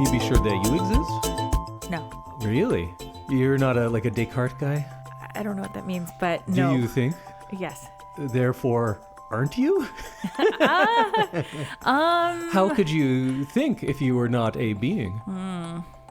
you be sure that you exist? No. Really? You're not a Descartes guy? I don't know what that means, but no. Do you think? Yes. Therefore, aren't you? How could you think if you were not a being?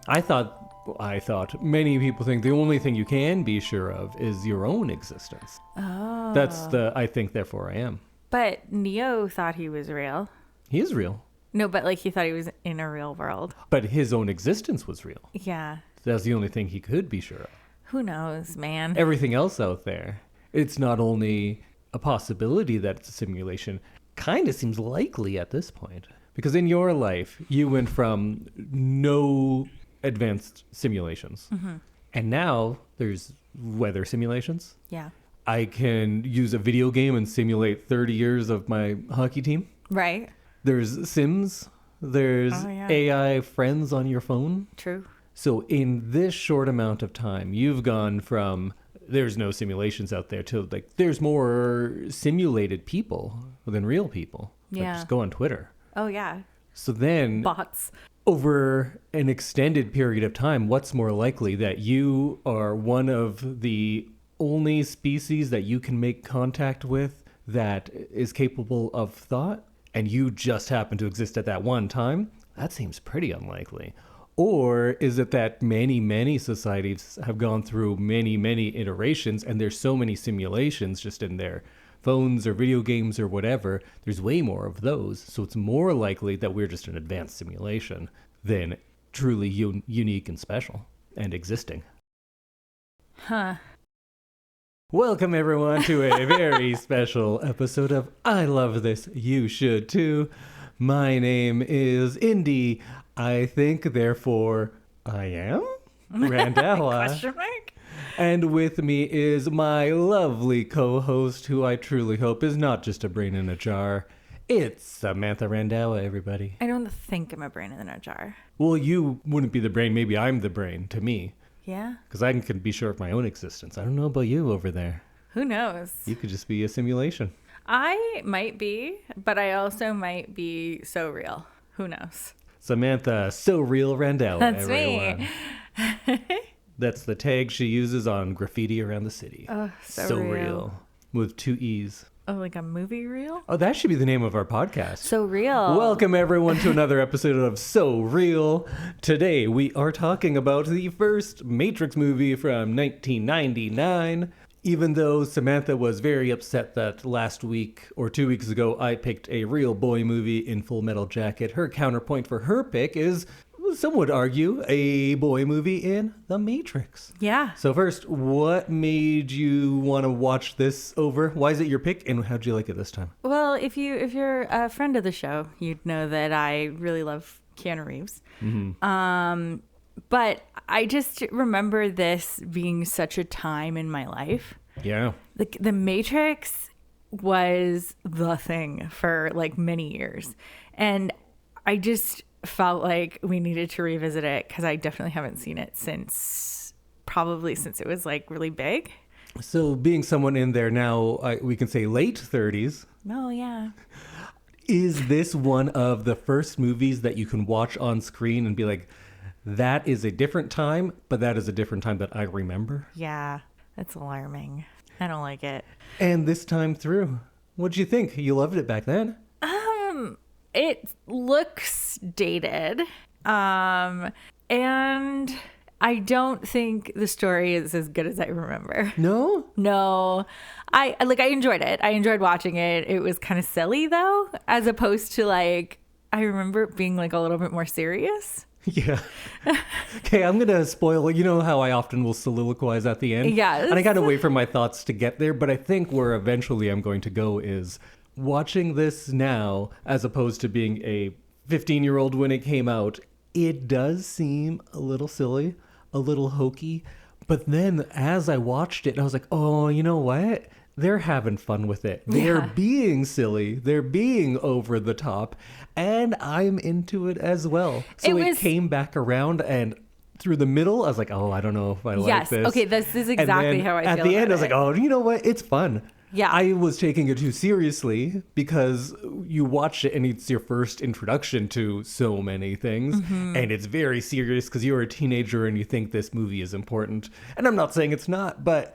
I thought many people think the only thing you can be sure of is your own existence. Oh. That's I think, therefore I am. But Neo thought he was real. He is real. No, but he thought he was in a real world. But his own existence was real. Yeah. That's the only thing he could be sure of. Who knows, man? Everything else out there, it's not only a possibility that it's a simulation, kind of seems likely at this point. Because in your life, you went from no advanced simulations. Mm-hmm. And now there's weather simulations. Yeah. I can use a video game and simulate 30 years of my hockey team. Right. There's Sims. There's AI friends on your phone. True. So in this short amount of time, you've gone from there's no simulations out there to there's more simulated people than real people. Yeah. Just go on Twitter. Oh, yeah. So then Bots. over an extended period of time, what's more likely that you are one of the only species that you can make contact with that is capable of thought, and you just happen to exist at that one time? That seems pretty unlikely. Or is it that many, many societies have gone through many, many iterations, and there's so many simulations just in their phones or video games or whatever, there's way more of those, so it's more likely that we're just an advanced simulation than truly unique and special and existing. Huh. Welcome, everyone, to a very special episode of I Love This, You Should Too. My name is Indy. I think, therefore, I am Randhawa. Question mark? And with me is my lovely co-host, who I truly hope is not just a brain in a jar. It's Samantha Randhawa, everybody. I don't think I'm a brain in a jar. Well, you wouldn't be the brain. Maybe I'm the brain to me. Yeah? Because I can be sure of my own existence. I don't know about you over there. Who knows? You could just be a simulation. I might be, but I also might be so real. Who knows? Samantha, so real Randhawa, That's everyone. me. That's the tag she uses on graffiti around the city. Oh, so real. With 2 E's. Oh, like a movie reel? Oh, that should be the name of our podcast. So real. Welcome, everyone, to another episode of So Real. Today, we are talking about the first Matrix movie from 1999. Even though Samantha was very upset that last week or 2 weeks ago I picked a real boy movie in Full Metal Jacket, her counterpoint for her pick is, some would argue, a boy movie in The Matrix. Yeah. So first, what made you want to watch this over? Why is it your pick, and how'd you like it this time? Well, if you're a friend of the show, you'd know that I really love Keanu Reeves. Mm-hmm. But I just remember this being such a time in my life. Yeah. The Matrix was the thing for many years. And I just felt like we needed to revisit it because I definitely haven't seen it since it was really big. So being someone in there now, we can say late 30s. Oh, yeah. Is this one of the first movies that you can watch on screen and be like, that is a different time, but that is a different time that I remember? Yeah, that's alarming. I don't like it. And this time through, what'd you think? You loved it back then? It looks dated. And I don't think the story is as good as I remember. No? I enjoyed it. I enjoyed watching it. It was kind of silly though, as opposed to I remember it being a little bit more serious. Yeah. Okay, I'm going to spoil it. You know how I often will soliloquize at the end? Yes. And I kind of wait for my thoughts to get there, but I think where eventually I'm going to go is watching this now, as opposed to being a 15-year-old when it came out, it does seem a little silly, a little hokey. But then as I watched it, I was like, oh, you know what? They're having fun with it. They're being silly. They're being over the top. And I'm into it as well. So it came back around, and through the middle, I was like, oh, I don't know if I like this. Yes. Okay, this is exactly how I feel at the end, I was like, oh, you know what? It's fun. Yeah. I was taking it too seriously because you watch it and it's your first introduction to so many things. And it's very serious because you're a teenager and you think this movie is important. And I'm not saying it's not, but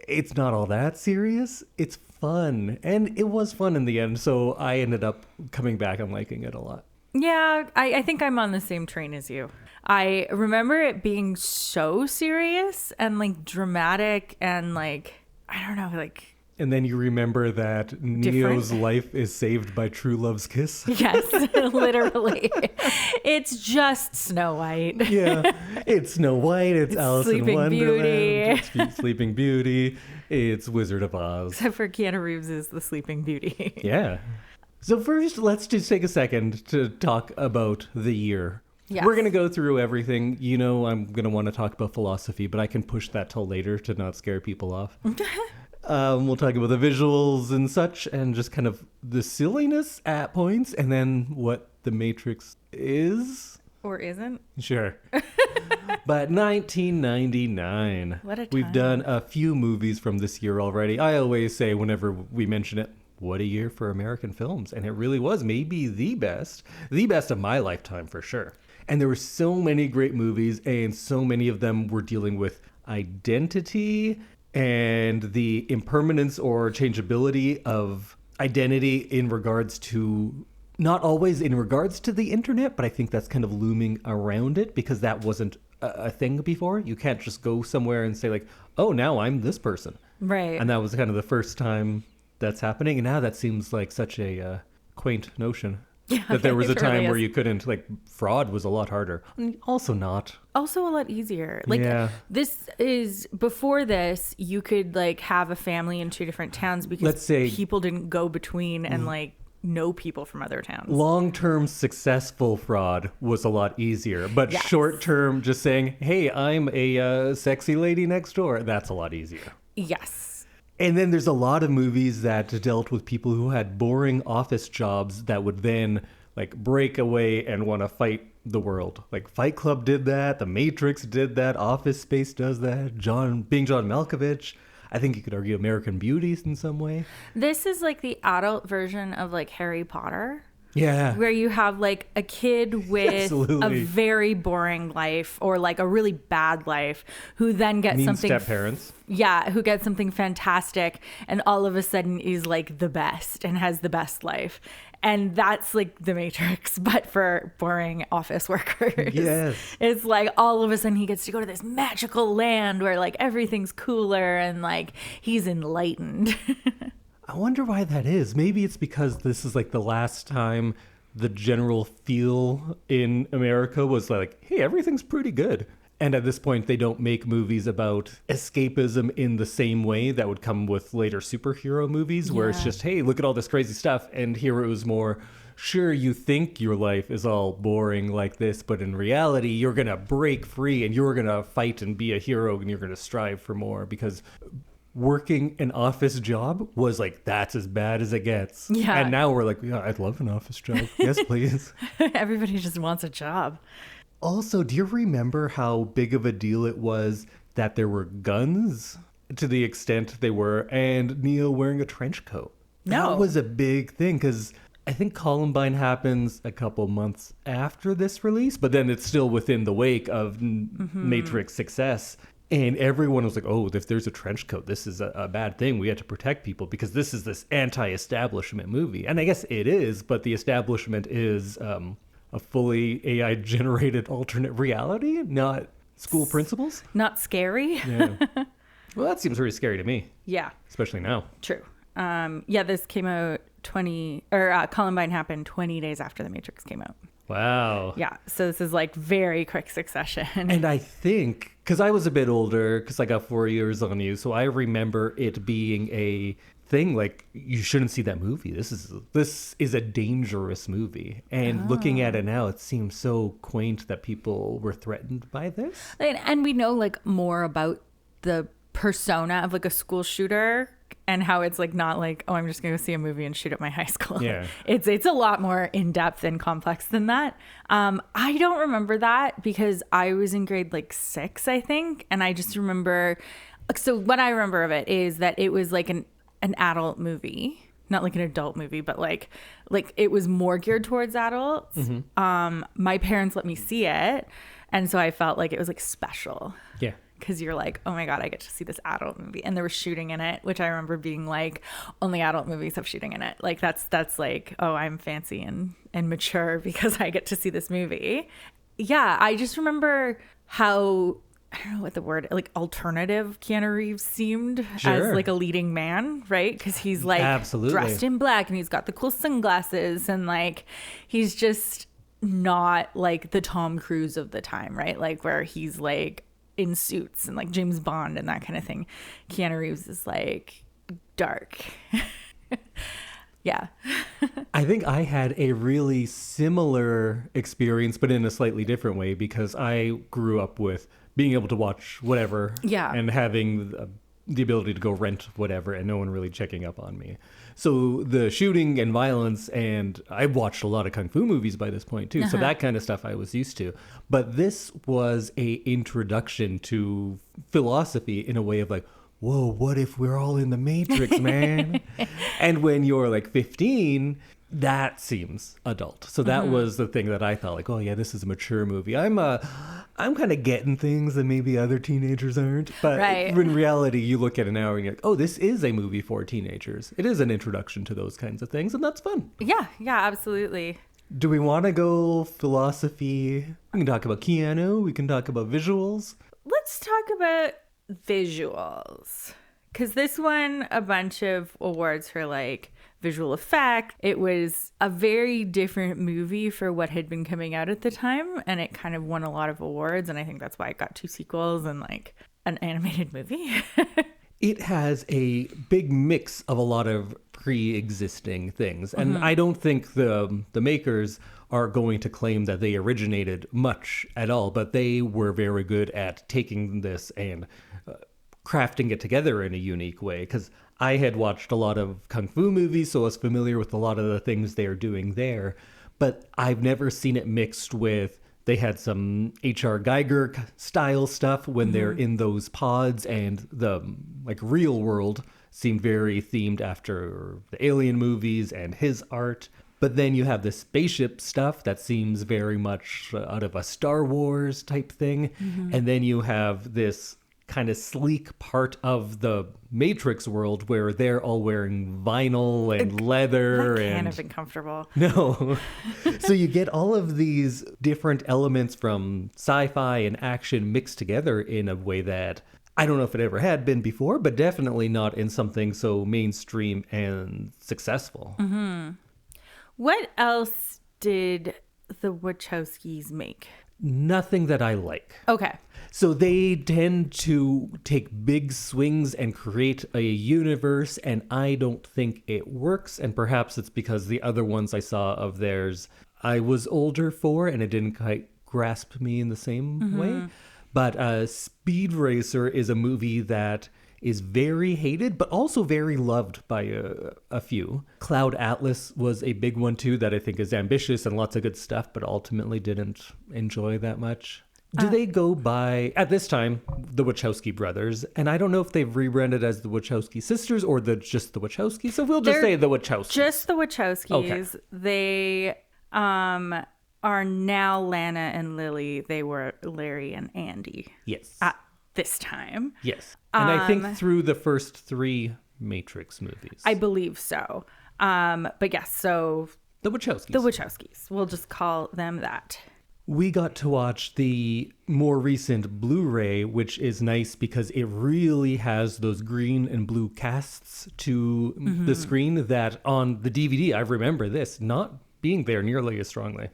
it's not all that serious. It's fun. And it was fun in the end. So I ended up coming back and liking it a lot. Yeah, I think I'm on the same train as you. I remember it being so serious and like dramatic and like, I don't know, like... And then you remember that Neo's life is saved by true love's kiss. Yes, literally. It's just Snow White. Yeah, it's Snow White, it's Alice in Sleeping Wonderland, Beauty. it's Sleeping Beauty, it's Wizard of Oz. Except for Keanu Reeves is the Sleeping Beauty. Yeah. So first, let's just take a second to talk about the year. Yes. We're going to go through everything. You know, I'm going to want to talk about philosophy, but I can push that till later to not scare people off. We'll talk about the visuals and such, and just kind of the silliness at points, and then what the Matrix is. Or isn't. Sure. But 1999. What a time. We've done a few movies from this year already. I always say whenever we mention it, what a year for American films. And it really was maybe the best of my lifetime for sure. And there were so many great movies, and so many of them were dealing with identity and the impermanence or changeability of identity in regards to, not always in regards to the internet, but I think that's kind of looming around it because that wasn't a thing before. You can't just go somewhere and say like, oh, now I'm this person. Right. And that was kind of the first time that's happening. And now that seems like such a quaint notion. Yeah, that there was a it time really where is. you couldn't, like, fraud was a lot harder. Also not. Also a lot easier. Like Yeah. this is before this, you could like have a family in two different towns because Let's say- people didn't go between and like know people from other towns. Long-term successful fraud was a lot easier. But Yes. short-term, just saying, hey, I'm a sexy lady next door, that's a lot easier. Yes. And then there's a lot of movies that dealt with people who had boring office jobs that would then like break away and want to fight the world. Like Fight Club did that, The Matrix did that, Office Space does that, John Malkovich. I think you could argue American Beauty in some way. This is like the adult version of like Harry Potter. Yeah. Where you have like a kid with Absolutely. a very boring life or like a really bad life who then gets Mean something step-parents. who gets something fantastic and all of a sudden is like the best and has the best life. And that's like the Matrix, but for boring office workers. Yes. It's like all of a sudden he gets to go to this magical land where like everything's cooler and like he's enlightened. I wonder why that is. Maybe it's because this is like the last time the general feel in America was like, hey, everything's pretty good. And at this point, they don't make movies about escapism in the same way that would come with later superhero movies, where it's Yeah. just, hey, look at all this crazy stuff. And here it was more, sure, you think your life is all boring like this, but in reality, you're going to break free and you're going to fight and be a hero and you're going to strive for more because working an office job was like, that's as bad as it gets. Yeah. And now we're like, yeah, I'd love an office job. Yes, please. Everybody just wants a job. Also, do you remember how big of a deal it was that there were guns to the extent they were, and Neo wearing a trench coat? No. That was a big thing because I think Columbine happens a couple months after this release, but then it's still within the wake of Matrix success. And everyone was like, oh, if there's a trench coat, this is a bad thing. We have to protect people because this is this anti-establishment movie. And I guess it is, but the establishment is a fully AI-generated alternate reality, not school principals. Not scary. Yeah. Well, that seems very scary to me, Yeah, especially now. true. This came out Columbine happened 20 days after The Matrix came out. Wow. Yeah, so this is like very quick succession. And I think, because I was a bit older, because I got 4 years on you, so I remember it being a thing like, you shouldn't see that movie. This is a dangerous movie. And looking at it now, it seems so quaint that people were threatened by this. And we know like more about the persona of like a school shooter and how it's like not like, oh, I'm just gonna go see a movie and shoot at my high school. Yeah. It's a lot more in depth and complex than that. I don't remember that because I was in grade like 6, I think, and I just remember. So what I remember of it is that it was like an adult movie. Not like an adult movie, but like it was more geared towards adults. My parents let me see it, and so I felt like it was like special. Yeah. Because you're like, oh my God, I get to see this adult movie. And there was shooting in it, which I remember being like, only adult movies have shooting in it. Like that's like, oh, I'm fancy and mature because I get to see this movie. Yeah, I just remember how, I don't know what the word, like alternative Keanu Reeves seemed as like a leading man, right? Because he's like dressed in black and he's got the cool sunglasses and like he's just not like the Tom Cruise of the time, right? Like where he's like in suits and like James Bond and that kind of thing. Keanu Reeves is like dark. Yeah. I think I had a really similar experience, but in a slightly different way, because I grew up with being able to watch whatever and having the ability to go rent whatever and no one really checking up on me. So the shooting and violence, and I watched a lot of kung fu movies by this point too. So that kind of stuff I was used to. But this was a introduction to philosophy in a way of like, whoa, what if we're all in the Matrix, man? And when you're like 15, that seems adult. So that was the thing that I thought like, oh yeah, this is a mature movie. I'm kind of getting things that maybe other teenagers aren't. But in reality, you look at it now and you're like, oh, this is a movie for teenagers. It is an introduction to those kinds of things, and that's fun. Yeah, absolutely. Do we want to go philosophy? We can talk about Keanu. We can talk about visuals. Let's talk about visuals, because this won a bunch of awards for like visual effect. It was a very different movie for what had been coming out at the time, and it kind of won a lot of awards, and I think that's why it got 2 sequels and like an animated movie. It has a big mix of a lot of pre-existing things, and I don't think the makers are going to claim that they originated much at all, but they were very good at taking this and crafting it together in a unique way, because I had watched a lot of kung fu movies, so I was familiar with a lot of the things they're doing there, but I've never seen it mixed with, they had some H.R. Geiger style stuff when they're in those pods, and the like real world seemed very themed after the Alien movies and his art. But then you have the spaceship stuff that seems very much out of a Star Wars type thing. And then you have this kind of sleek part of the Matrix world where they're all wearing vinyl and leather. That can't have been comfortable. No. So you get all of these different elements from sci-fi and action mixed together in a way that I don't know if it ever had been before, but definitely not in something so mainstream and successful. What else did the Wachowskis make? Nothing that I like. Okay. So they tend to take big swings and create a universe, and I don't think it works. And perhaps it's because the other ones I saw of theirs, I was older for, and it didn't quite grasp me in the same way. But Speed Racer is a movie that is very hated, but also very loved by a few. Cloud Atlas was a big one too that I think is ambitious and lots of good stuff, but ultimately didn't enjoy that much. Do they go by, at this time, the Wachowski brothers? And I don't know if they've rebranded as the Wachowski sisters or just the Wachowskis. So we'll just say the Wachowskis. Just the Wachowskis. Okay. They are now Lana and Lily. They were Larry and Andy. Yes. At this time. Yes. And I think through the first 3 Matrix movies. I believe so. But yes, so the Wachowskis. The Wachowskis. We'll just call them that. We got to watch the more recent Blu-ray, which is nice because it really has those green and blue casts to the screen that on the DVD, I remember this not being there nearly as strongly.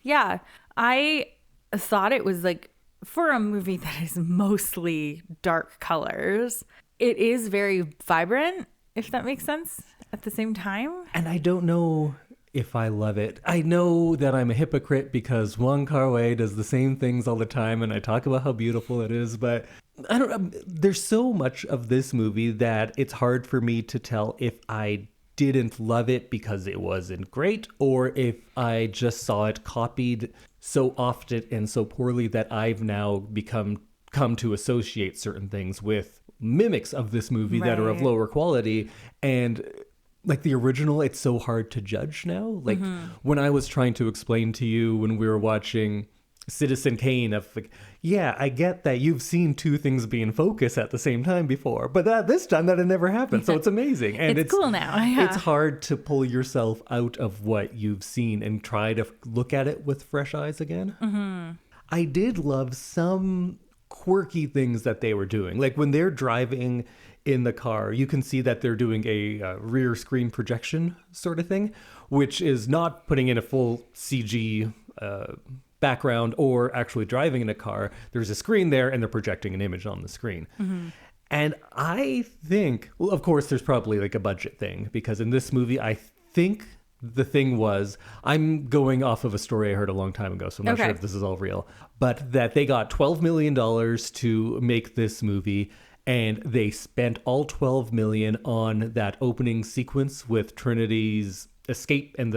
Yeah. I thought it was like, for a movie that is mostly dark colors, it is very vibrant, if that makes sense, at the same time. And I don't know if I love it. I know that I'm a hypocrite because Wong Kar-wai does the same things all the time, and I talk about how beautiful it is, but I don't. There's so much of this movie that it's hard for me to tell if I didn't love it because it wasn't great, or if I just saw it copied so often and so poorly that I've now become come to associate certain things with mimics of this movie that are of Right. lower quality. And like the original, it's so hard to judge now. Like when I was trying to explain to you when we were watching Citizen Kane, of like, yeah, I get that you've seen two things be in focus at the same time before, but this time that had never happened. So it's amazing. And It's cool now. Yeah. It's hard to pull yourself out of what you've seen and try to look at it with fresh eyes again. I did love some quirky things that they were doing. Like when they're driving in the car, you can see that they're doing a rear screen projection sort of thing, which is not putting in a full CG background or actually driving in a car. There's a screen there and they're projecting an image on the screen. And I think, well, of course, there's probably like a budget thing, because in this movie, I think the thing was, I'm going off of a story I heard a long time ago, so I'm not sure if this is all real, but that they got $12 million to make this movie, and they spent all $12 million on that opening sequence with Trinity's escape and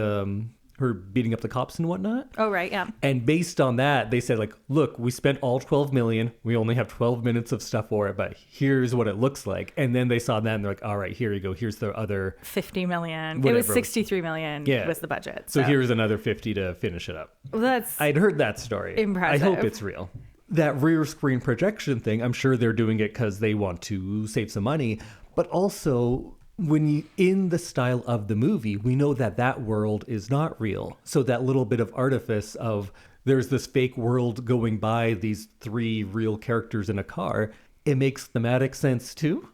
her beating up the cops and whatnot. Oh, right. Yeah. And based on that, they said, like, look, we spent all 12 million. We only have 12 minutes of stuff for it, but here's what it looks like. And then they saw that and they're like, all right, here you go. Here's the other 50 million. Whatever. It was 63 million was the budget. So here's another 50 to finish it up. Well, that's I'd heard that story. impressive. I hope it's real. That rear screen projection thing, I'm sure they're doing it because they want to save some money, but also when you in the style of the movie, we know that that world is not real. So that little bit of artifice of there's this fake world going by these three real characters in a car, it makes thematic sense too.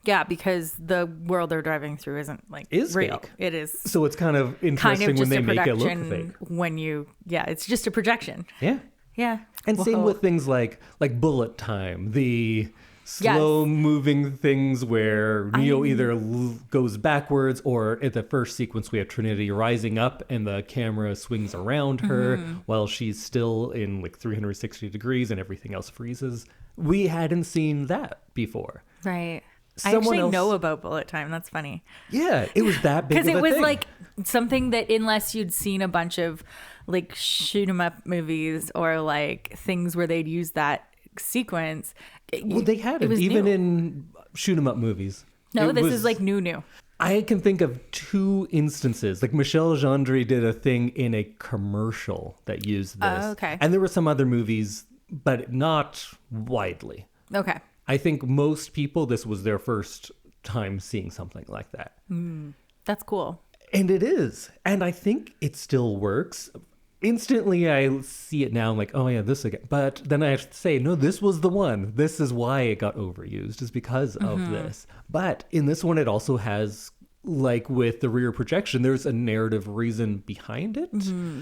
Yeah, because the world they're driving through isn't like Is real. fake. It is So it's kind of interesting when they make it look fake. when you it's just a projection. Yeah. Yeah. And same Whoa. with things like Bullet Time, the slow moving things where Neo either goes backwards, or at the first sequence we have Trinity rising up and the camera swings around her while she's still in like 360 degrees and everything else freezes. We hadn't seen that before. Right. Someone I actually else- know about Bullet Time. That's funny. Yeah, it was that big of Because a it was thing. like something that, unless you'd seen a bunch of like shoot 'em up movies or like things where they'd use that sequence. Well, they had it was even new. in shoot 'em up movies. No, It this was- is like new. I can think of two instances. Like Michel Gondry did a thing in a commercial that used this. Oh, okay. And there were some other movies, but not widely. Okay. I think most people, this was their first time seeing something like that. That's cool. And it is. And I think it still works. Instantly, I see it now. I'm like, oh, yeah, this again. But then I have to say, no, this was the one. This is why it got overused, is because of this. But in this one, it also has, like with the rear projection, there's a narrative reason behind it.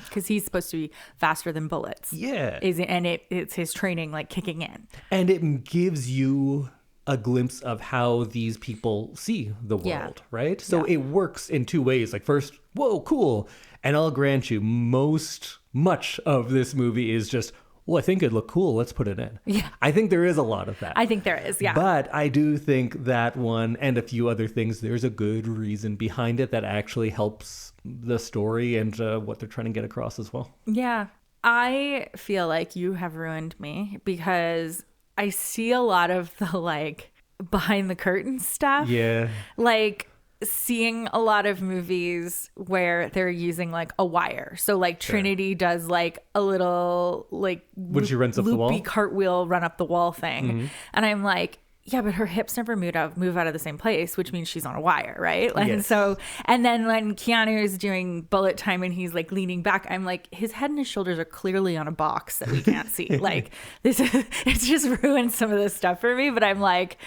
Because he's supposed to be faster than bullets. Yeah. It's his training like kicking in. And it gives you a glimpse of how these people see the world, Yeah. right? So it works in two ways. Like first, whoa, cool. And I'll grant you, much of this movie is just, well, I think it'd look cool. Let's put it in. Yeah. I think there is a lot of that. I think there is, yeah. But I do think that one and a few other things, there's a good reason behind it that actually helps the story and what they're trying to get across as well. Yeah. I feel like you have ruined me because I see a lot of the like behind the curtain stuff. Yeah. Like seeing a lot of movies where they're using like a wire. So like Trinity does like a little like When she runs up the wall? loopy cartwheel run up the wall thing. And I'm like, yeah, but her hips never move out of the same place, which means she's on a wire, right? And Yes. so, and then when Keanu is doing Bullet Time and he's like leaning back, I'm like, his head and his shoulders are clearly on a box that we can't see. Like this, it's just ruined some of this stuff for me. But I'm like,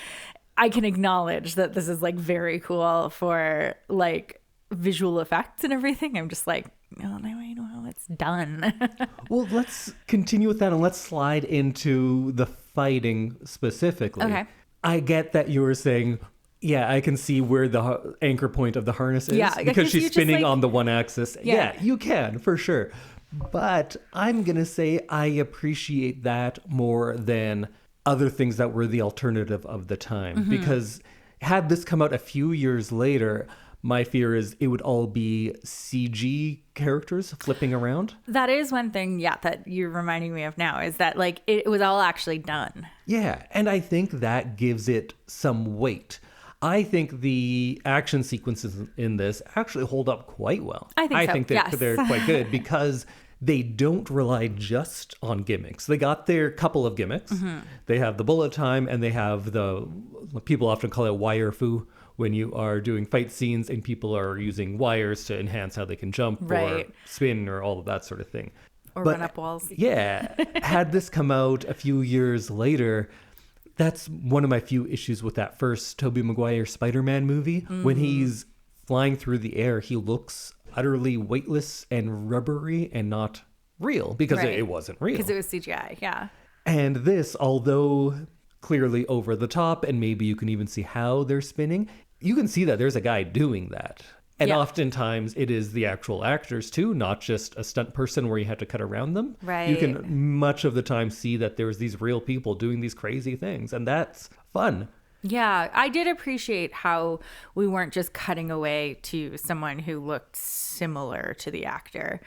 I can acknowledge that this is like very cool for like visual effects and everything. I'm just like, oh, now I know how it's done. Well, let's continue with that and let's slide into the fighting specifically. Okay. I get that you were saying, yeah, I can see where the anchor point of the harness is. Yeah, because because she's you just, spinning like- on the one axis. Yeah. Yeah, you can, for sure. But I'm going to say I appreciate that more than other things that were the alternative of the time. Because had this come out a few years later, My fear is it would all be CG characters flipping around. That is one thing, yeah, that you're reminding me of now, is that like it was all actually done. Yeah, and I think that gives it some weight. I think the action sequences in this actually hold up quite well. I think so, yes. They're quite good because they don't rely just on gimmicks. They got their couple of gimmicks. They have the bullet time, and they have the, people often call it wire fu, when you are doing fight scenes and people are using wires to enhance how they can jump or spin or all of that sort of thing. Or run up walls. Yeah. Had this come out a few years later, that's one of my few issues with that first Tobey Maguire Spider-Man movie. When he's flying through the air, he looks utterly weightless and rubbery and not real because it wasn't real. Because it was CGI, yeah. And this, although clearly over the top, and maybe you can even see how they're spinning, you can see that there's a guy doing that. And oftentimes it is the actual actors too, not just a stunt person where you have to cut around them. Right. You can much of the time see that there's these real people doing these crazy things, and that's fun. Yeah, I did appreciate how we weren't just cutting away to someone who looked similar to the actor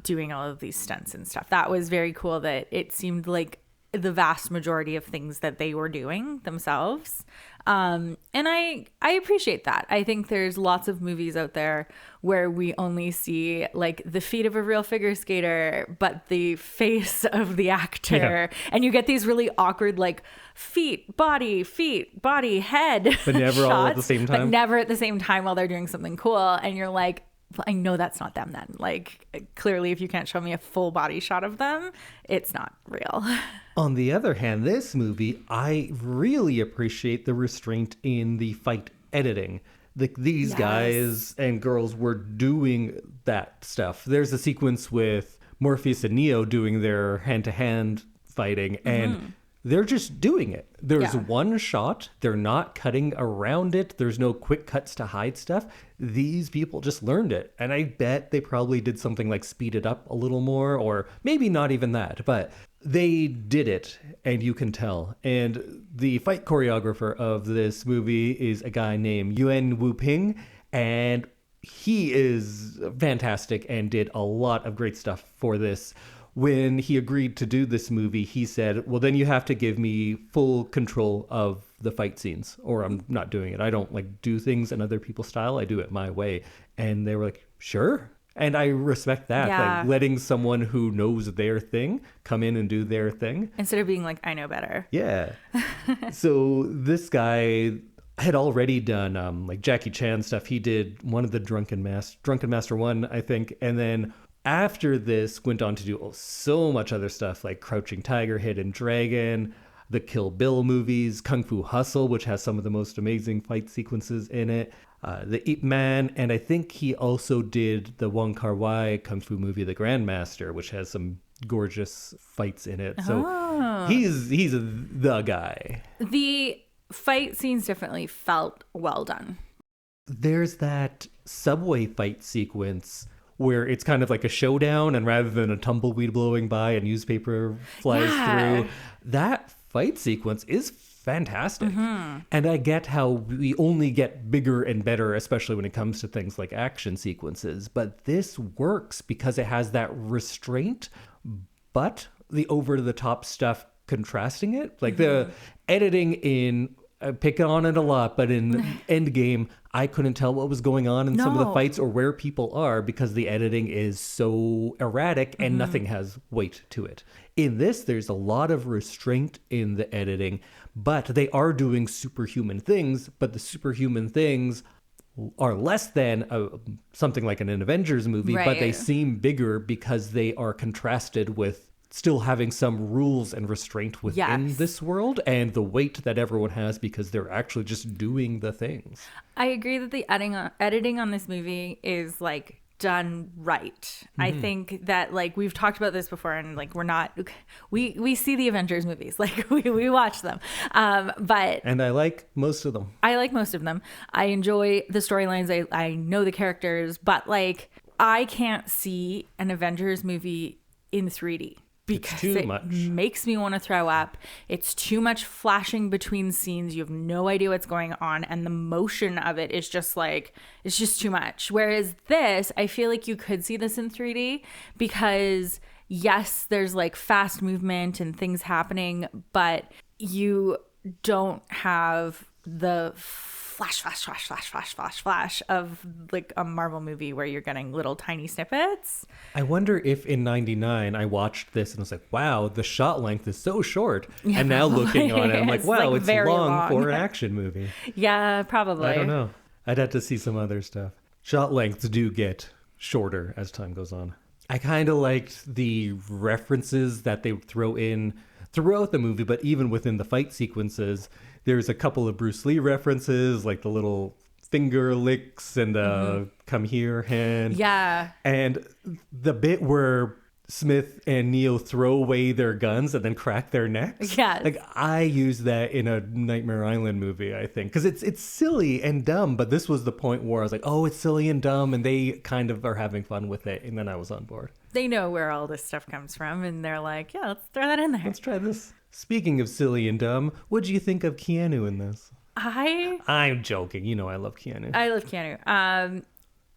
doing all of these stunts and stuff. That was very cool that it seemed like the vast majority of things that they were doing themselves. And I appreciate that. I think there's lots of movies out there where we only see like the feet of a real figure skater, but the face of the actor. Yeah. And you get these really awkward, like feet, body, head. But never shots, all at the same time. But never at the same time while they're doing something cool. And you're like, I know that's not them then. Like, clearly, if you can't show me a full body shot of them, it's not real. On the other hand, this movie, I really appreciate the restraint in the fight editing. These guys and girls were doing that stuff. There's a sequence with Morpheus and Neo doing their hand-to-hand fighting, and they're just doing it. There's one shot. They're not cutting around it. There's no quick cuts to hide stuff. These people just learned it. And I bet they probably did something like speed it up a little more, or maybe not even that. But they did it, and you can tell. And the fight choreographer of this movie is a guy named Yuen Wu-ping, and he is fantastic and did a lot of great stuff for this. When he agreed to do this movie, he said, well, then you have to give me full control of the fight scenes, or I'm not doing it. I don't like do things in other people's style. I do it my way. And they were like, sure. And I respect that, like letting someone who knows their thing come in and do their thing. Instead of being like, I know better. Yeah. So this guy had already done like Jackie Chan stuff. He did one of the Drunken Master 1, I think. And then after this, went on to do so much other stuff like Crouching Tiger, Hidden Dragon, the Kill Bill movies, Kung Fu Hustle, which has some of the most amazing fight sequences in it, the Ip Man, and I think he also did the Wong Kar-wai Kung Fu movie, The Grandmaster, which has some gorgeous fights in it. So he's the guy. The fight scenes definitely felt well done. There's that subway fight sequence where it's kind of like a showdown, and rather than a tumbleweed blowing by, a newspaper flies through. That fight sequence is fantastic. And I get how we only get bigger and better, especially when it comes to things like action sequences. But this works because it has that restraint, but the over-the-top stuff contrasting it. Like the editing in... I pick on it a lot, but in Endgame, I couldn't tell what was going on in some of the fights or where people are because the editing is so erratic and nothing has weight to it. In this, there's a lot of restraint in the editing, but they are doing superhuman things, but the superhuman things are less than something like an Avengers movie, but they seem bigger because they are contrasted with still having some rules and restraint within this world and the weight that everyone has because they're actually just doing the things. I agree that the editing on this movie is like done right. I think that like we've talked about this before, and like we see the Avengers movies, like we watch them, but and I like most of them. I enjoy the storylines. I know the characters, but like I can't see an Avengers movie in 3D. because too it much. makes me want to throw up. It's too much flashing between scenes. You have no idea what's going on. And the motion of it is just like, it's just too much. Whereas this, I feel like you could see this in 3D because yes, there's like fast movement and things happening, but you don't have the flash of like a Marvel movie where you're getting little tiny snippets. I wonder if in 99 I watched this and was like, wow, the shot length is so short. Yeah, and now looking on it, I'm like, it's wow, like it's very long for an action movie. Yeah, probably. I don't know. I'd have to see some other stuff. Shot lengths do get shorter as time goes on. I kind of liked the references that they throw in throughout the movie, but even within the fight sequences, there's a couple of Bruce Lee references, like the little finger licks and the come here hand. Yeah. And the bit where Smith and Neo throw away their guns and then crack their necks. Yes. Like, I use that in a Nightmare Island movie, I think. Because it's silly and dumb, but this was the point where I was like, oh, it's silly and dumb, and they kind of are having fun with it. And then I was on board. They know where all this stuff comes from, and they're like, yeah, let's throw that in there. Let's try this. Speaking of silly and dumb, what do you think of Keanu in this? I'm joking. You know I love Keanu. I love Keanu.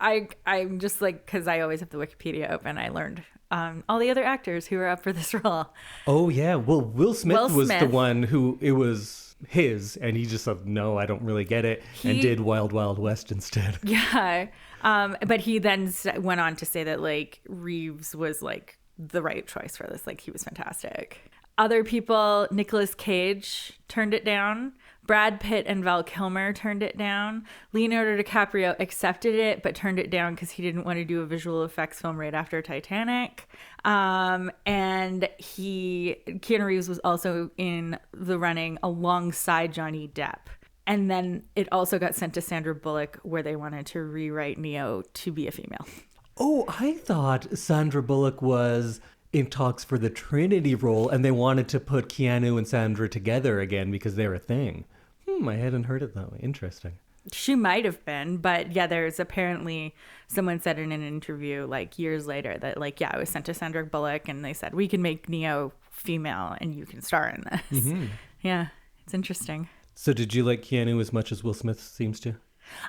I'm just like, because I always have the Wikipedia open, I learned all the other actors who were up for this role. Oh, yeah. Well, Will Smith was the one who it was his, and he just said, no, I don't really get it, and did Wild Wild West instead. Yeah. But he then went on to say that, like, Reeves was, like, the right choice for this. Like, he was fantastic. Other people, Nicolas Cage turned it down. Brad Pitt and Val Kilmer turned it down. Leonardo DiCaprio accepted it, but turned it down because he didn't want to do a visual effects film right after Titanic. And Keanu Reeves was also in the running alongside Johnny Depp. And then it also got sent to Sandra Bullock, where they wanted to rewrite Neo to be a female. Oh, I thought Sandra Bullock was in talks for the Trinity role, and they wanted to put Keanu and Sandra together again because they're a thing. I hadn't heard it that way. Interesting. She might have been, but yeah, there's apparently someone said in an interview like years later that like, yeah, it was sent to Sandra Bullock and they said, we can make Neo female and you can star in this. Mm-hmm. Yeah, it's interesting. So did you like Keanu as much as Will Smith seems to?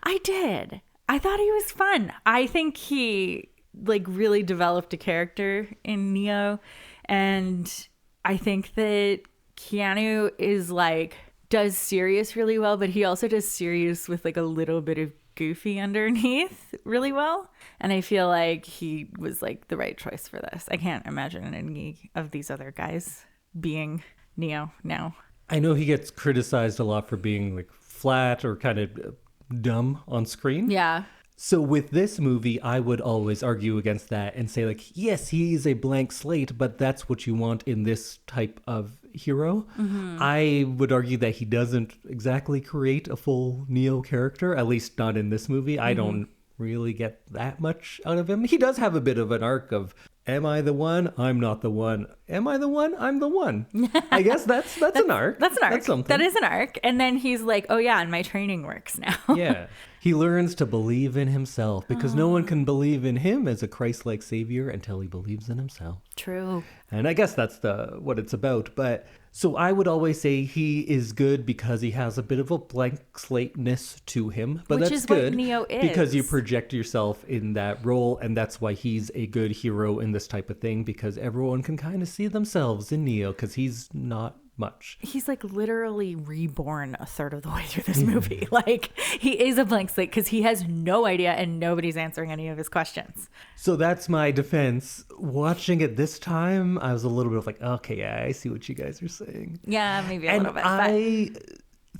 I did. I thought he was fun. I think he like really developed a character in Neo, and I think that Keanu is like does serious really well, but he also does serious with like a little bit of goofy underneath really well, and I feel like he was like the right choice for this. I can't imagine any of these other guys being Neo now. I know he gets criticized a lot for being like flat or kind of dumb on screen. Yeah. So with this movie, I would always argue against that and say, like, yes, he's a blank slate, but that's what you want in this type of hero. Mm-hmm. I would argue that he doesn't exactly create a full Neo character, at least not in this movie. Mm-hmm. I don't really get that much out of him. He does have a bit of an arc of, am I the one? I'm not the one. Am I the one? I'm the one. I guess that's an arc. That's an arc. That's something. That is an arc. And then he's like, oh yeah, and my training works now. Yeah. He learns to believe in himself because no one can believe in him as a Christ-like savior until he believes in himself. True. And I guess that's what it's about. But so I would always say he is good because he has a bit of a blank slate-ness to him. But Which that's is good what Neo is. because you project yourself in that role, and that's why he's a good hero in this type of thing, because everyone can kind of see themselves in Neo because he's not much. He's like literally reborn a third of the way through this movie. Like he is a blank slate because he has no idea and nobody's answering any of his questions. So that's my defense. Watching it this time, I was a little bit of like, okay, yeah, I see what you guys are saying. Yeah, maybe a and little bit. I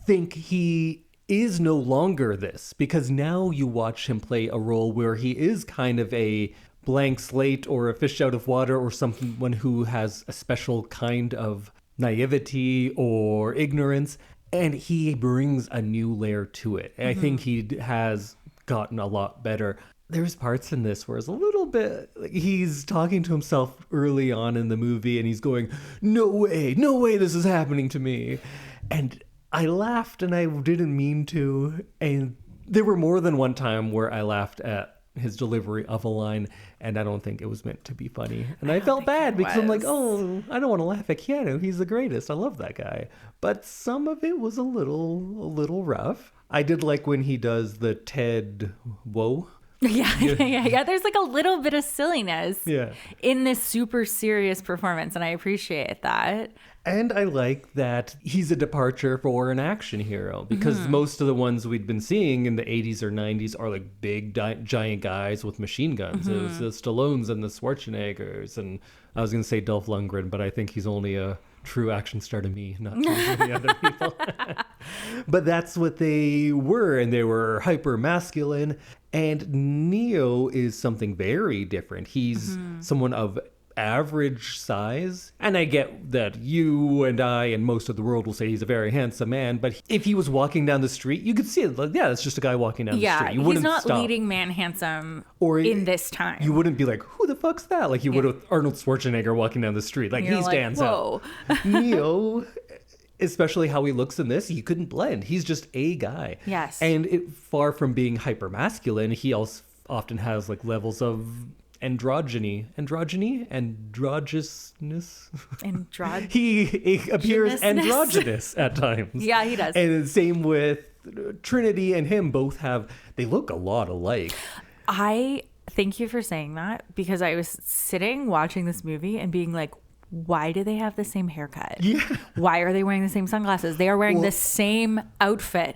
think he is no longer this, because now you watch him play a role where he is kind of a blank slate or a fish out of water or someone who has a special kind of naivety or ignorance, and he brings a new layer to it. I think he has gotten a lot better. There's parts in this where it's a little bit like he's talking to himself early on in the movie and he's going, no way this is happening to me. And I laughed and I didn't mean to, and there were more than one time where I laughed at his delivery of a line, and I don't think it was meant to be funny. And I felt bad because I'm like, oh, I don't want to laugh at Keanu. He's the greatest. I love that guy. But some of it was a little rough. I did like when he does the Ted whoa. Yeah. There's like a little bit of silliness in this super serious performance, and I appreciate that. And I like that he's a departure for an action hero, because most of the ones we'd been seeing in the 80s or 90s are like big, giant guys with machine guns. It was the Stallones and the Schwarzeneggers, and I was going to say Dolph Lundgren, but I think he's only a true action star to me, not to any other people. But that's what they were, and they were hyper masculine. And Neo is something very different. He's someone of average size, and I get that you and I and most of the world will say he's a very handsome man, but if he was walking down the street, you could see it like, yeah, it's just a guy walking down the street. You wouldn't he's not stop. Leading man handsome or in this time. You wouldn't be like, who the fuck's that? Like you would with Arnold Schwarzenegger walking down the street. Like he stands out. Neo, especially how he looks in this, he couldn't blend. He's just a guy. Yes. And far from being hyper masculine, he also often has like levels of androgynousness. He appears androgynous at times. Yeah, he does. And same with Trinity and him. They look a lot alike. I thank you for saying that, because I was sitting watching this movie and being like, why do they have the same haircut? Yeah. Why are they wearing the same sunglasses? They are wearing the same outfit.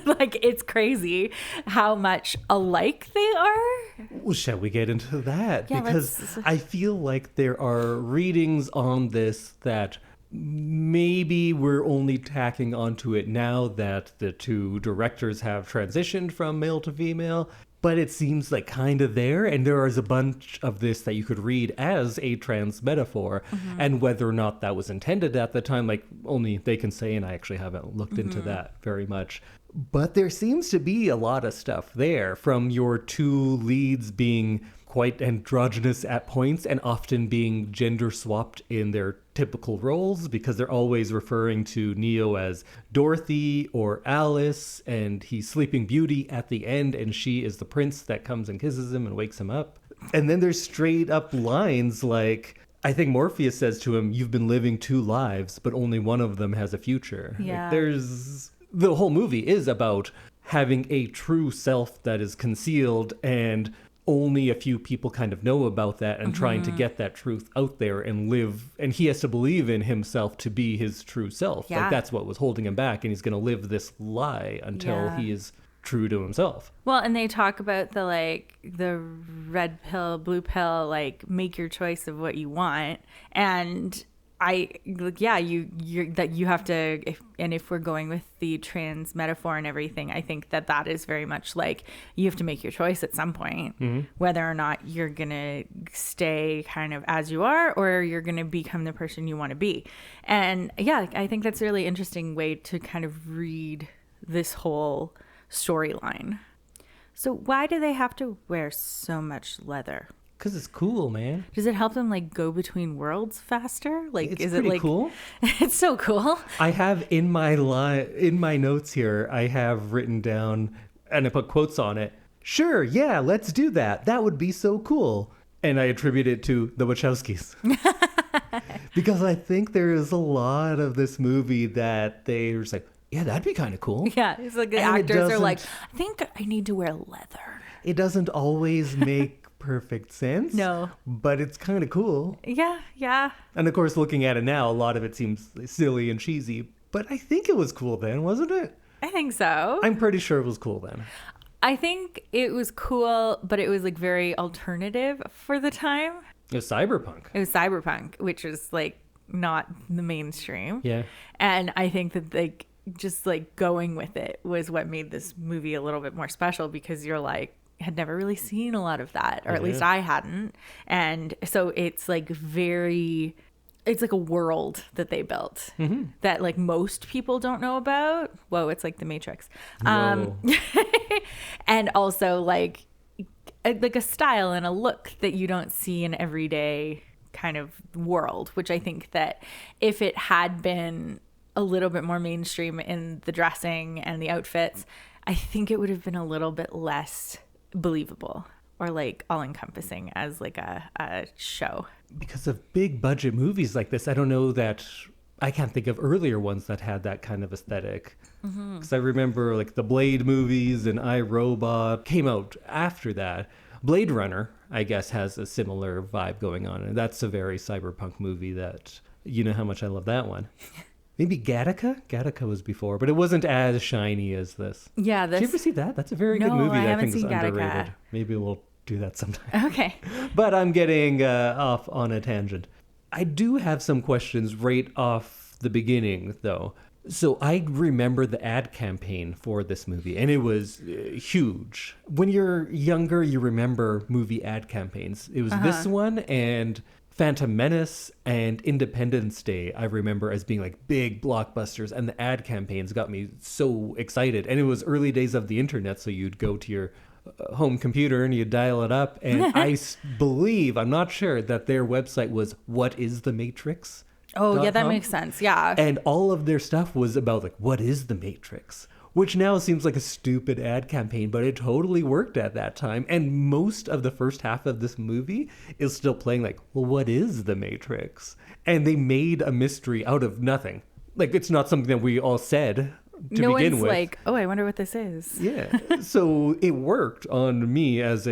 Like, it's crazy how much alike they are. Well, shall we get into that? Yeah, because I feel like there are readings on this that maybe we're only tacking onto it now that the two directors have transitioned from male to female. But it seems like kind of there, and there is a bunch of this that you could read as a trans metaphor, and whether or not that was intended at the time, like only they can say, and I actually haven't looked into that very much. But there seems to be a lot of stuff there, from your two leads being quite androgynous at points and often being gender swapped in their typical roles, because they're always referring to Neo as Dorothy or Alice, and he's Sleeping Beauty at the end, and she is the prince that comes and kisses him and wakes him up. And then there's straight up lines like, I think Morpheus says to him, "You've been living two lives, but only one of them has a future." Yeah. Like, the whole movie is about having a true self that is concealed, and only a few people kind of know about that, and trying to get that truth out there and live. And he has to believe in himself to be his true self. Yeah. Like that's what was holding him back. And he's going to live this lie until he is true to himself. Well, and they talk about the red pill, blue pill, like make your choice of what you want. And you have to, if we're going with the trans metaphor and everything, I think that is very much like you have to make your choice at some point, whether or not you're gonna stay kind of as you are, or you're gonna become the person you want to be. And I think that's a really interesting way to kind of read this whole storyline. So why do they have to wear so much leather? Because it's cool, man. Does it help them like go between worlds faster? Like, it's is pretty it like cool? It's so cool. I have in my notes here, I have written down, and I put quotes on it. Sure, yeah, let's do that. That would be so cool. And I attribute it to the Wachowskis. Because I think there is a lot of this movie that they're just like, yeah, that'd be kind of cool. Yeah, it's like the actors are like, I think I need to wear leather. It doesn't always make perfect sense. No. But it's kind of cool. Yeah. And of course, looking at it now, a lot of it seems silly and cheesy. But I think it was cool then, wasn't it? I think so. I'm pretty sure it was cool then. I think it was cool, but it was like very alternative for the time. It was cyberpunk. Which is like not the mainstream. Yeah. And I think that like just like going with it was what made this movie a little bit more special, because you're like, had never really seen a lot of that, or at least I hadn't. And so it's like it's like a world that they built that like most people don't know about. Whoa, it's like the Matrix. And also like a style and a look that you don't see in everyday kind of world, which I think that if it had been a little bit more mainstream in the dressing and the outfits, I think it would have been a little bit less believable or like all encompassing as like a show. Because of big budget movies like this, I don't know that I can't think of earlier ones that had that kind of aesthetic. Because I remember like the Blade movies and I, Robot came out after that. Blade Runner, I guess, has a similar vibe going on. And that's a very cyberpunk movie that, you know how much I love that one. Maybe Gattaca? Gattaca was before, but it wasn't as shiny as this. Yeah. Did you ever see that? That's a very good movie that I think is underrated. Maybe we'll do that sometime. Okay. But I'm getting off on a tangent. I do have some questions right off the beginning, though. So I remember the ad campaign for this movie, and it was huge. When you're younger, you remember movie ad campaigns. It was this one and Phantom Menace and Independence Day, I remember as being like big blockbusters, and the ad campaigns got me so excited. And it was early days of the internet, so you'd go to your home computer and you dial it up, and I believe, I'm not sure, that their website was whatisthematrix.com. Oh, yeah, that makes sense. Yeah. And all of their stuff was about like, what is the Matrix? Which now seems like a stupid ad campaign, but it totally worked at that time. And most of the first half of this movie is still playing like, well, what is the Matrix? And they made a mystery out of nothing. Like, it's not something that we all said to no begin one's with. like, oh, I wonder what this is. Yeah. So it worked on me as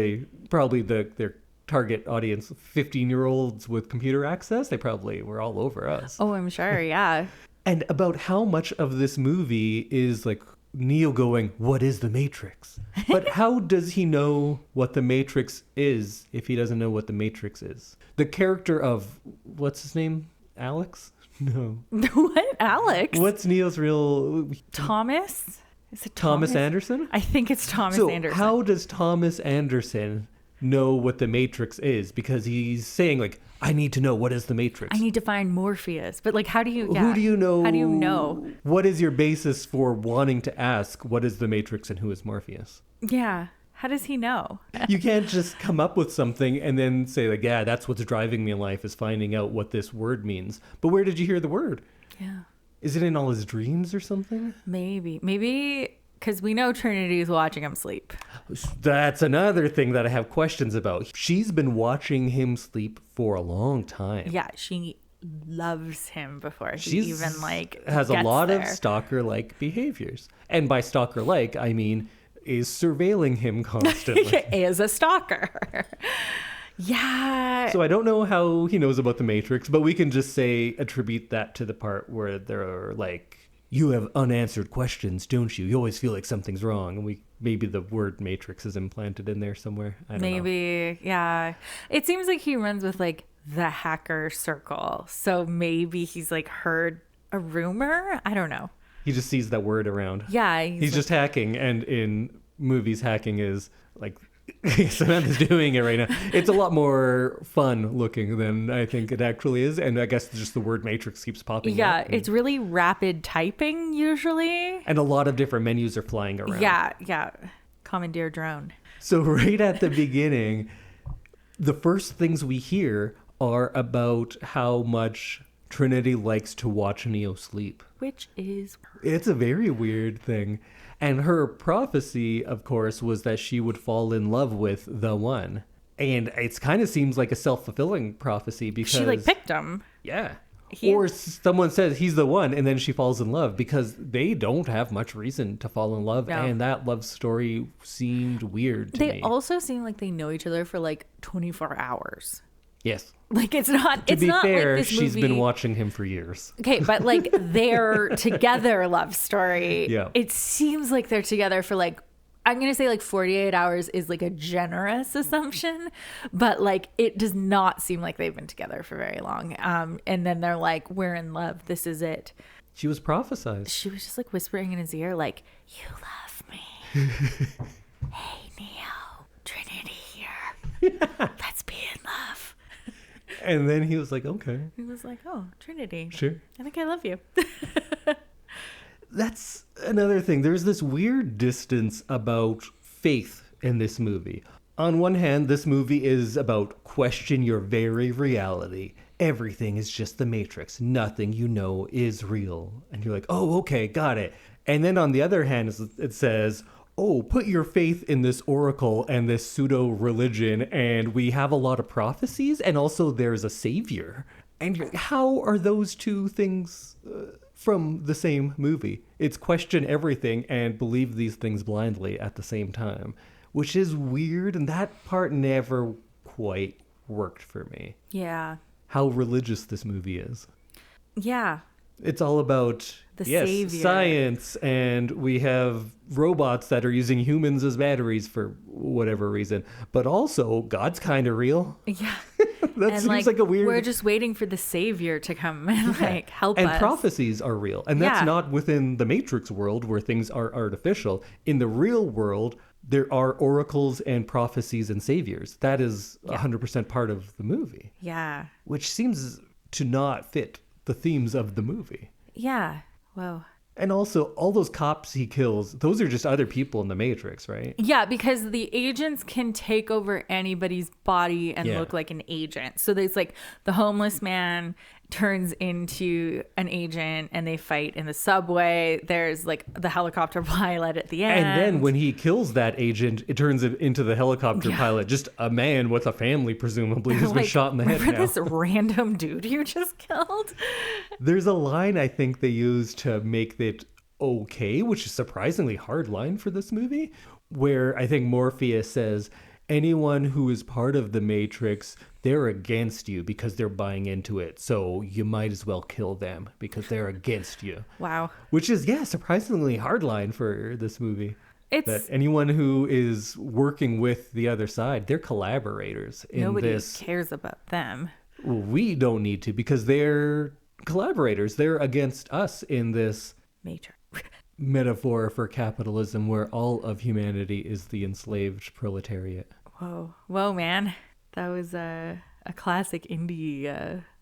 probably their target audience, 15-year-olds with computer access. They probably were all over us. Oh, I'm sure. Yeah. And about how much of this movie is like Neo going, what is the Matrix? But how does he know what the Matrix is if he doesn't know what the Matrix is? The character of, what's his name? Alex? No. What? Alex? What's Neo's real... Thomas? Is it Thomas Anderson? I think it's Thomas Anderson. How does Thomas Anderson know what the Matrix is? Because he's saying like, I need to know what is the Matrix. I need to find Morpheus. But like, how do you... Who do you know? How do you know? What is your basis for wanting to ask what is the Matrix and who is Morpheus? Yeah. How does he know? You can't just come up with something and then say like, yeah, that's what's driving me in life, is finding out what this word means. But where did you hear the word? Yeah. Is it in all his dreams or something? Maybe because we know Trinity's watching him sleep. That's another thing that I have questions about. She's been watching him sleep for a long time. Yeah, she loves him before he even like has a gets lot there. of stalker-like behaviors. And by stalker-like, I mean is surveilling him constantly. Is a stalker. Yeah. So I don't know how he knows about the Matrix, but we can just attribute that to the part where they're like, you have unanswered questions, don't you? You always feel like something's wrong. And maybe the word Matrix is implanted in there somewhere. I don't know. Maybe, yeah. It seems like he runs with like the hacker circle. So maybe he's like heard a rumor. I don't know. He just sees that word around. Yeah. He's just hacking. And in movies, hacking is like, Samantha's doing it right now. It's a lot more fun looking than I think it actually is. And I guess just the word Matrix keeps popping up. Yeah, it's really rapid typing usually. And a lot of different menus are flying around. Yeah. Commandeer drone. So right at the beginning, the first things we hear are about how much Trinity likes to watch Neo sleep. Which is... It's a very weird thing. And her prophecy, of course, was that she would fall in love with the one. And it kind of seems like a self-fulfilling prophecy because... She like picked him. Yeah. Or someone says he's the one and then she falls in love because they don't have much reason to fall in love. No. And that love story seemed weird to me. They also seem like they know each other for like 24 hours. Yes. Like it's not. To it's be not fair, like this she's movie... been watching him for years. Okay, but like their together love story. Yeah. It seems like they're together for like, I'm gonna say like 48 hours is like a generous assumption, but like it does not seem like they've been together for very long. And then they're like, we're in love. This is it. She was prophesized. She was just like whispering in his ear, like, you love me. Hey Neo, Trinity here. Let's be in love. And then he was like, okay. He was like, oh, Trinity. Sure. I think I love you. That's another thing. There's this weird distance about faith in this movie. On one hand, this movie is about question your very reality. Everything is just the Matrix. Nothing you know is real. And you're like, oh, okay, got it. And then on the other hand, it says, oh, put your faith in this oracle and this pseudo religion, and we have a lot of prophecies, and also there's a savior. And how are those two things from the same movie? It's question everything and believe these things blindly at the same time, which is weird, and that part never quite worked for me. Yeah. How religious this movie is. Yeah. It's all about savior. Science, and we have robots that are using humans as batteries for whatever reason. But also, God's kind of real. Yeah. That and seems like a weird... We're just waiting for the savior to come and help us. And prophecies are real. And that's not within the Matrix world where things are artificial. In the real world, there are oracles and prophecies and saviors. That is 100% part of the movie. Yeah. Which seems to not fit the themes of the movie. Yeah. Whoa. And also, all those cops he kills, those are just other people in the Matrix, right? Yeah, because the agents can take over anybody's body and look like an agent. So there's like the homeless man turns into an agent and they fight in the subway. There's like the helicopter pilot at the end. And then when he kills that agent, it turns it into the helicopter pilot, just a man with a family, presumably, who's been shot in the head now. Remember this random dude you just killed? There's a line I think they use to make it okay, which is a surprisingly hard line for this movie, where I think Morpheus says, anyone who is part of the Matrix, they're against you because they're buying into it. So you might as well kill them because they're against you. Wow. Which is, surprisingly hard line for this movie. It's that anyone who is working with the other side, they're collaborators in nobody this. cares about them. Well, we don't need to because they're collaborators. They're against us in this Matrix. metaphor for capitalism where all of humanity is the enslaved proletariat. Whoa, man. That was a classic Indy.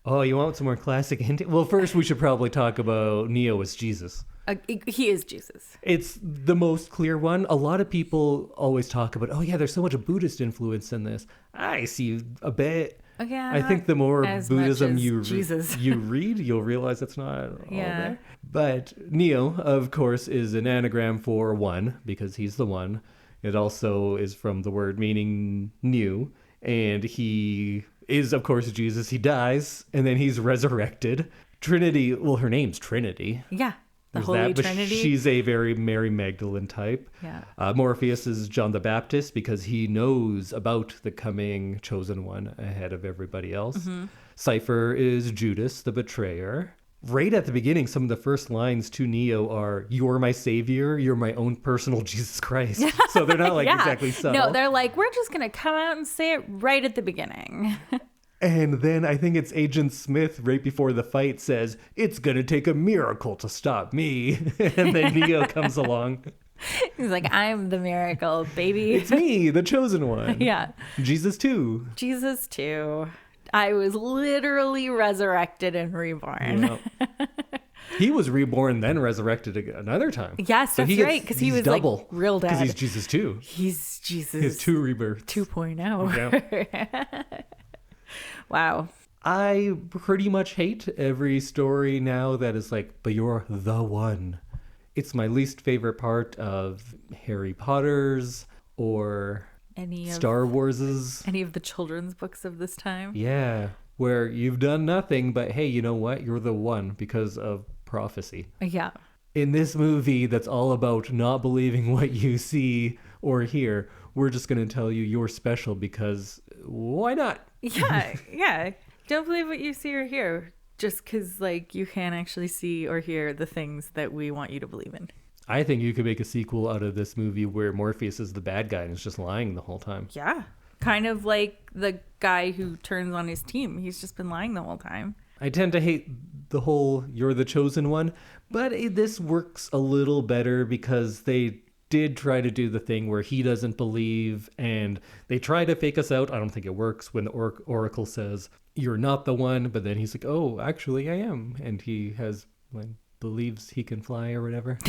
Oh, you want some more classic Indy? Well, first we should probably talk about Neo as Jesus. He is Jesus. It's the most clear one. A lot of people always talk about, oh yeah, there's so much Buddhist influence in this. I see a bit. Yeah, I think the more Buddhism you read, you'll realize it's not all there. But Neo, of course, is an anagram for one, because he's the one. It also is from the word meaning new. And he is, of course, Jesus. He dies, and then he's resurrected. Trinity, well, her name's Trinity. Yeah. The There's Holy but Trinity. She's a very Mary Magdalene type. Yeah. Morpheus is John the Baptist because he knows about the coming chosen one ahead of everybody else. Mm-hmm. Cypher is Judas, the betrayer. Right at the beginning, some of the first lines to Neo are, "You're my savior. You're my own personal Jesus Christ." So they're not exactly subtle. No, they're like, we're just going to come out and say it right at the beginning. And then I think it's Agent Smith right before the fight says, "It's going to take a miracle to stop me." And then Neo comes along. He's like, "I'm the miracle, baby. It's me, the chosen one." Yeah. Jesus too. Jesus too. I was literally resurrected and reborn. Yeah. He was reborn, then resurrected another time. Yes, so that's right, because he was double, like real dead. Because he's Jesus too. He's Jesus. His two rebirths. 2.0. Yeah. Wow. I pretty much hate every story now that is like, but you're the one. It's my least favorite part of Harry Potter's or Star Wars's. Any of the children's books of this time. Yeah, where you've done nothing, but hey, you know what? You're the one because of prophecy. Yeah. In this movie that's all about not believing what you see or hear, we're just going to tell you you're special because why not? Yeah. Don't believe what you see or hear just because you can't actually see or hear the things that we want you to believe in. I think you could make a sequel out of this movie where Morpheus is the bad guy and is just lying the whole time. Yeah. Kind of like the guy who turns on his team. He's just been lying the whole time. I tend to hate the whole "you're the chosen one," but this works a little better because they did try to do the thing where he doesn't believe and they try to fake us out. I don't think it works when the Oracle says, "You're not the one," but then he's like, "Oh, actually I am." And he has believes he can fly or whatever.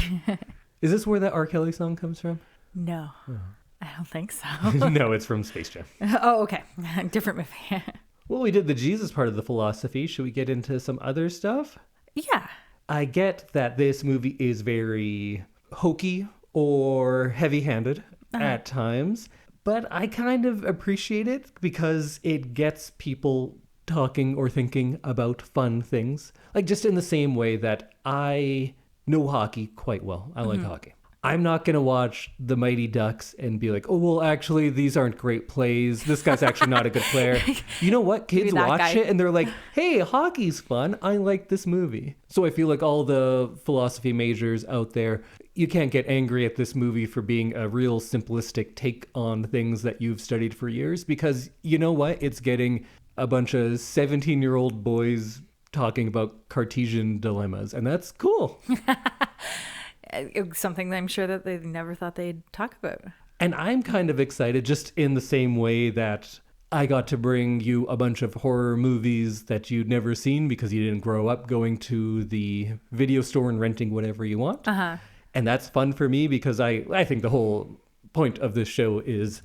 Is this where that R. Kelly song comes from? No. Oh. I don't think so. No, it's from Space Jam. Oh, okay. Different movie. Well, we did the Jesus part of the philosophy. Should we get into some other stuff? Yeah. I get that this movie is very hokey or heavy-handed at times. But I kind of appreciate it because it gets people talking or thinking about fun things. Like just in the same way that I know hockey quite well. I like hockey. I'm not going to watch the Mighty Ducks and be like, oh, well, actually, these aren't great plays. This guy's actually not a good player. You know what? Kids watch it and they're like, hey, hockey's fun. I like this movie. So I feel like all the philosophy majors out there, you can't get angry at this movie for being a real simplistic take on things that you've studied for years, because you know what? It's getting a bunch of 17-year-old boys talking about Cartesian dilemmas, and that's cool. Something that I'm sure that they never thought they'd talk about. And I'm kind of excited just in the same way that I got to bring you a bunch of horror movies that you'd never seen because you didn't grow up going to the video store and renting whatever you want. And that's fun for me because I think the whole point of this show is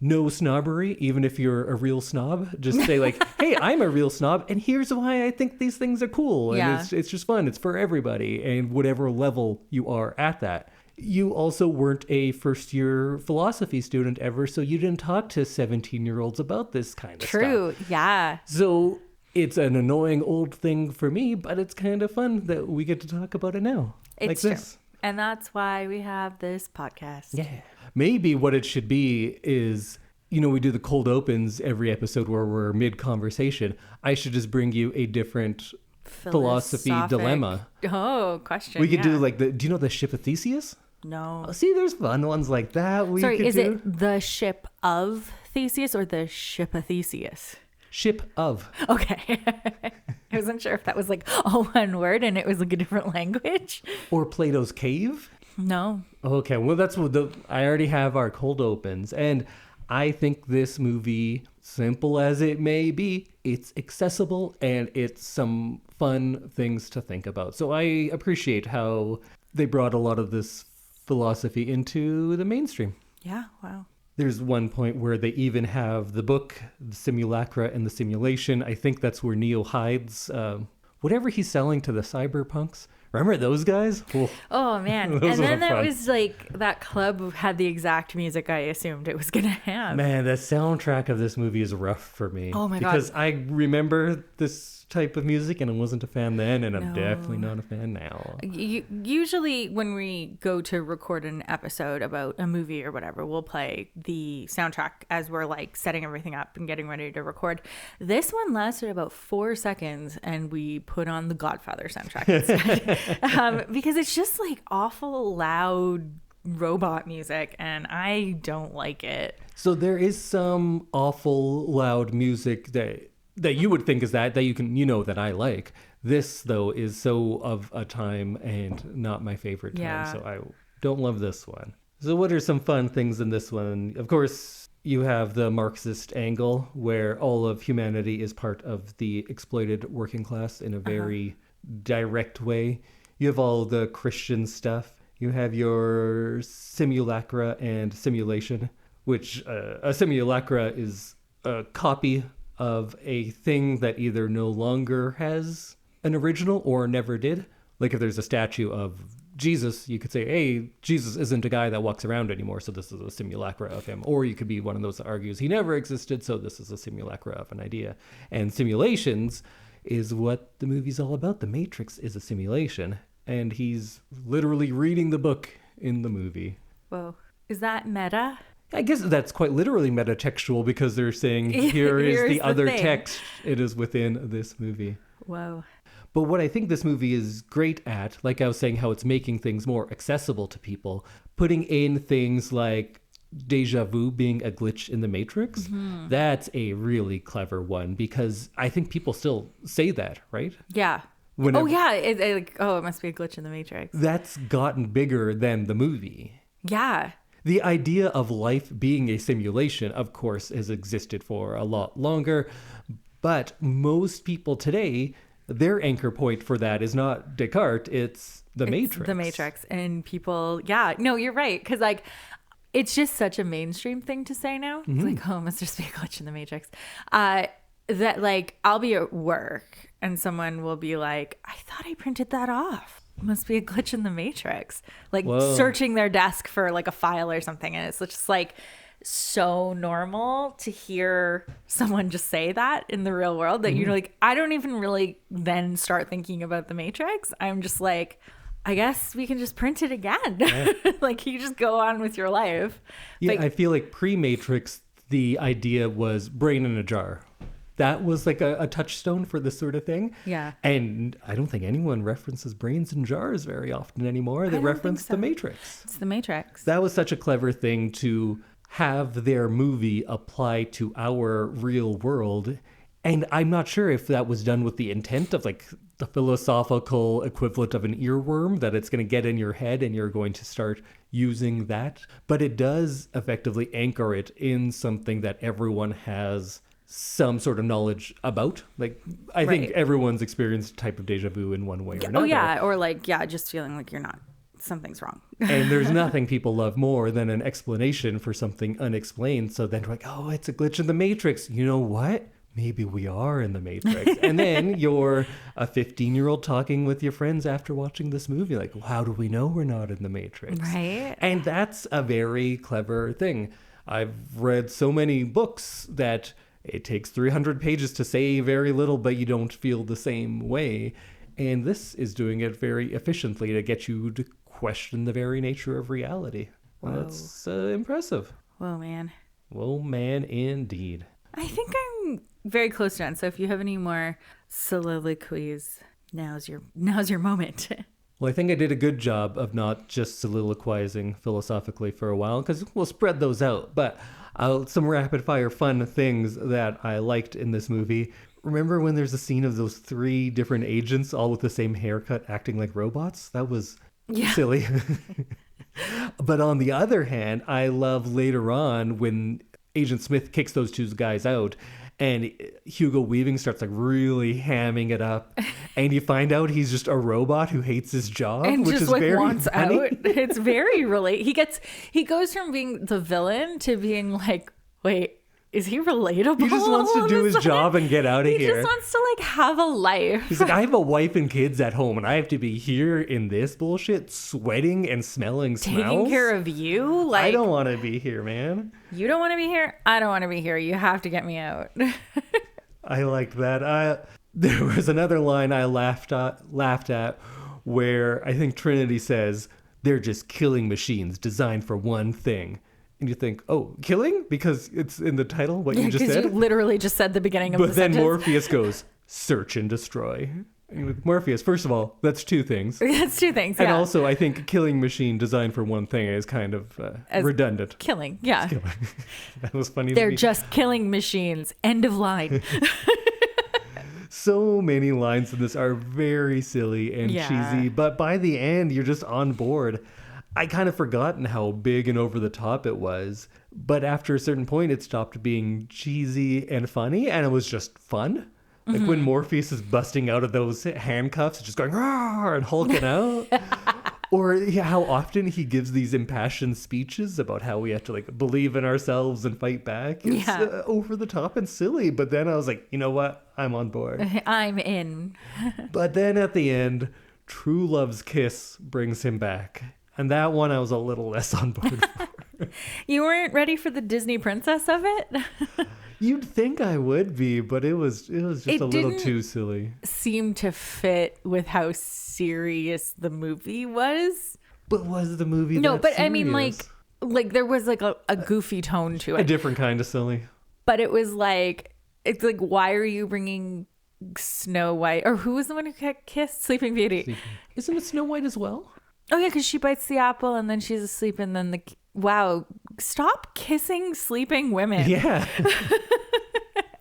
no snobbery, even if you're a real snob. Just say like, hey, I'm a real snob, and here's why I think these things are cool. And it's just fun. It's for everybody, and whatever level you are at that. You also weren't a first-year philosophy student ever, so you didn't talk to 17-year-olds about this kind of stuff. True, yeah. So it's an annoying old thing for me, but it's kind of fun that we get to talk about it now. It's like true. This. And that's why we have this podcast. Yeah. Maybe what it should be is, you know, we do the cold opens every episode where we're mid-conversation. I should just bring you a different philosophy dilemma. Question. We could do like do you know the ship of Theseus? No. Oh, see, there's fun ones like that. Is it the ship of Theseus or the ship of Theseus? Ship of. Okay. I wasn't sure if that was like all one word and it was like a different language. Or Plato's Cave? No. Okay, well, that's what I already have our cold opens. And I think this movie, simple as it may be, it's accessible and it's some fun things to think about. So I appreciate how they brought a lot of this philosophy into the mainstream. Yeah, wow. There's one point where they even have the book, the Simulacra and the Simulation. I think that's where Neo hides whatever he's selling to the cyberpunks. Remember those guys? Oh, man. And then there was like that club had the exact music I assumed it was going to have. Man, the soundtrack of this movie is rough for me. Oh, my God. Because I remember this type of music and I wasn't a fan then, and I'm definitely not a fan now. Usually when we go to record an episode about a movie or whatever, we'll play the soundtrack as we're like setting everything up and getting ready to record. This one lasted about 4 seconds and we put on the Godfather soundtrack instead. Because it's just like awful loud robot music and I don't like it. So there is some awful loud music that you would think is that you can, you know, that I like. This though is so of a time and not my favorite time. So I don't love this one. So what are some fun things in this one? Of course, you have the Marxist angle where all of humanity is part of the exploited working class in a very direct way. You have all the Christian stuff. You have your simulacra and simulation, which a simulacra is a copy of a thing that either no longer has an original or never did. Like if there's a statue of Jesus, you could say, hey, Jesus isn't a guy that walks around anymore, so this is a simulacra of him. Or you could be one of those that argues he never existed, so this is a simulacra of an idea. And simulations is what the movie's all about. The Matrix is a simulation, and he's literally reading the book in the movie. Whoa. Is that meta? I guess that's quite literally metatextual because they're saying here is the other text. It is within this movie. Whoa. But what I think this movie is great at, like I was saying, how it's making things more accessible to people, putting in things like deja vu being a glitch in the Matrix. That's a really clever one because I think people still say that, right? Yeah. Whenever, it must be a glitch in the Matrix. That's gotten bigger than the movie. Yeah. The idea of life being a simulation, of course, has existed for a lot longer. But most people today, their anchor point for that is not Descartes, it's the Matrix. The Matrix. And people, you're right. Because like, it's just such a mainstream thing to say now. It's like, oh, must just be a glitch in the Matrix. That like, I'll be at work and someone will be like, I thought I printed that off. must be a glitch in the Matrix. Like Whoa. searching their desk for like a file or something. And it's just like so normal to hear someone just say that in the real world that you're like, I don't even really then start thinking about the Matrix. I'm just like, I guess we can just print it again. Yeah. Like you just go on with your life. Yeah, But I feel like pre-Matrix, the idea was brain in a jar. That was like a touchstone for this sort of thing. yeah. And I don't think anyone references brains in jars very often anymore. They don't think reference so. the Matrix. It's the Matrix. That was such a clever thing to have their movie apply to our real world. And I'm not sure if that was done with the intent of like the philosophical equivalent of an earworm, that it's going to get in your head and you're going to start using that. But it does effectively anchor it in something that everyone has some sort of knowledge about. Like, I think Right. everyone's experienced a type of deja vu in one way or another. Oh, yeah. Or like, yeah, just feeling like you're not, something's wrong. And there's nothing people love more than an explanation for something unexplained. So then we're like, oh, it's a glitch in the Matrix. You know what? Maybe we are in the Matrix. And then you're a 15-year-old talking with your friends after watching this movie. Like, well, how do we know we're not in the Matrix? Right. And that's a very clever thing. I've read so many books that it takes 300 pages to say very little, but you don't feel the same way. And this is doing it very efficiently to get you to question the very nature of reality. Well, that's impressive. Whoa, man. Whoa, man, indeed. I think I'm very close to done. So if you have any more soliloquies, now's your moment. Well, I think I did a good job of not just soliloquizing philosophically for a while, because we'll spread those out. But some rapid fire fun things that I liked in this movie. Remember when there's a scene of those 3 different agents all with the same haircut acting like robots? That was silly. But on the other hand, I love later on when Agent Smith kicks those 2 guys out and Hugo Weaving starts like really hamming it up, and you find out he's just a robot who hates his job, And which just is like very wants funny. out. It's very he goes from being the villain to being like, wait, is he relatable? He just wants to all do of a his sudden? job and get out of He here. just wants to like have a life. He's like, I have a wife and kids at home, and I have to be here in this bullshit, sweating and smelling Taking smells. care of you. Like, I don't want to be here, man. You don't want to be here. I don't want to be here. You have to get me out. I liked that. There was another line I laughed at where I think Trinity says, they're just killing machines designed for one thing. And you think, oh, killing? Because it's in the title, what you just Because said? you literally just said the beginning of But the then sentence. Morpheus goes, search and destroy. And you're like, Morpheus, first of all, that's 2 things. That's 2 things. And Yeah. also, I think killing machine designed for one thing is kind of redundant. Killing. Yeah. That was funny. They're to me. just killing machines. End of line. So many lines in this are very silly and Yeah. cheesy, but by the end, you're just on board. I kind of forgotten how big and over the top it was, but after a certain point, it stopped being cheesy and funny, and it was just fun. Like when Morpheus is busting out of those handcuffs, just going "Rawr!" and hulking out. Or how often he gives these impassioned speeches about how we have to like believe in ourselves and fight back. It's over the top and silly. But then I was like, you know what? I'm on board. I'm in. But then at the end, True Love's kiss brings him back. And that one I was a little less on board for. You weren't ready for the Disney princess of it? You'd think I would be, but it was just a little too silly. Seemed to fit with how serious the movie was. But was the movie No, that but I mean serious? like there was like a goofy tone to A it. different kind of silly. But it was like, it's like, why are you bringing Snow White? Or who was the one who got kissed? Sleeping Beauty. Isn't it Snow White as well? Oh yeah, because she bites the apple and then she's asleep and then wow, stop kissing sleeping women. Yeah.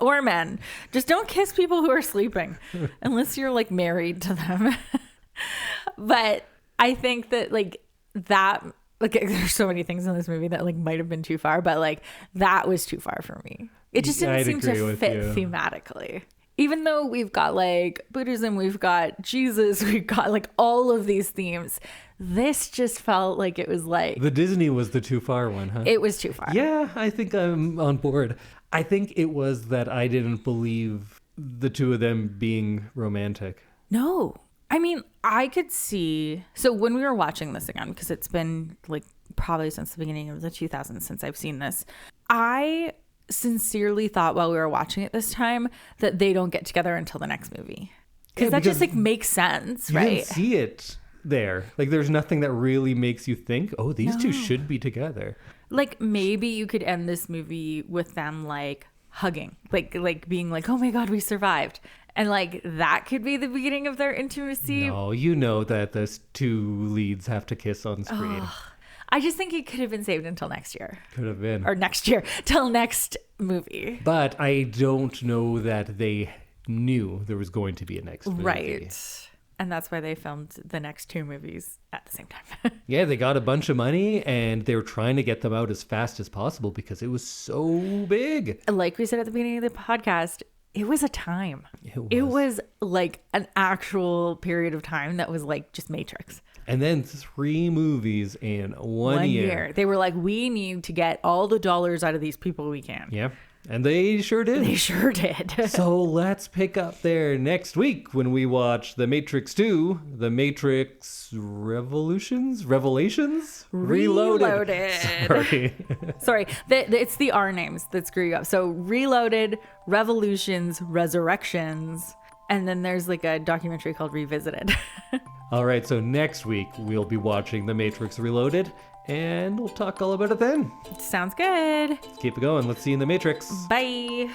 Or men. Just don't kiss people who are sleeping unless you're like married to them. But I think that like there's so many things in this movie that like might have been too far, but like that was too far for me. It just didn't I'd seem agree to with fit you. thematically. Even though we've got like Buddhism, we've got Jesus, we've got like all of these themes, this just felt like it was like The Disney was the too far one, huh? it was too far. Yeah, I think I'm on board. I think it was that I didn't believe the 2 of them being romantic. No, I mean, I could see. So when we were watching this again, because it's been like probably since the beginning of the 2000s since I've seen this, I sincerely thought while we were watching it this time that they don't get together until the next movie. Because that just like makes sense, you right? didn't see it there. Like there's nothing that really makes you think, oh, these two should be together. Like maybe you could end this movie with them like hugging, like being like, oh my God, we survived. And like that could be the beginning of their intimacy. No, you know that the two leads have to kiss on screen. Oh, I just think it could have been saved until next year. Could have been. Or next year, till next movie. But I don't know that they knew there was going to be a next movie. Right. And that's why they filmed the next two movies at the same time. Yeah, they got a bunch of money and they were trying to get them out as fast as possible because it was so big. Like we said at the beginning of the podcast, it was a time. It was like an actual period of time that was like just Matrix. And then 3 movies in one year. They were like, we need to get all the dollars out of these people we can. Yeah. And they sure did. They sure did. So let's pick up there next week when we watch The Matrix 2, The Matrix Revelations? Reloaded. Sorry. It's the R names that screw you up. So Reloaded, Revolutions, Resurrections, and then there's like a documentary called Revisited. All right, so next week we'll be watching The Matrix Reloaded, and we'll talk all about it then. Sounds good. Let's keep it going. Let's see you in The Matrix. Bye.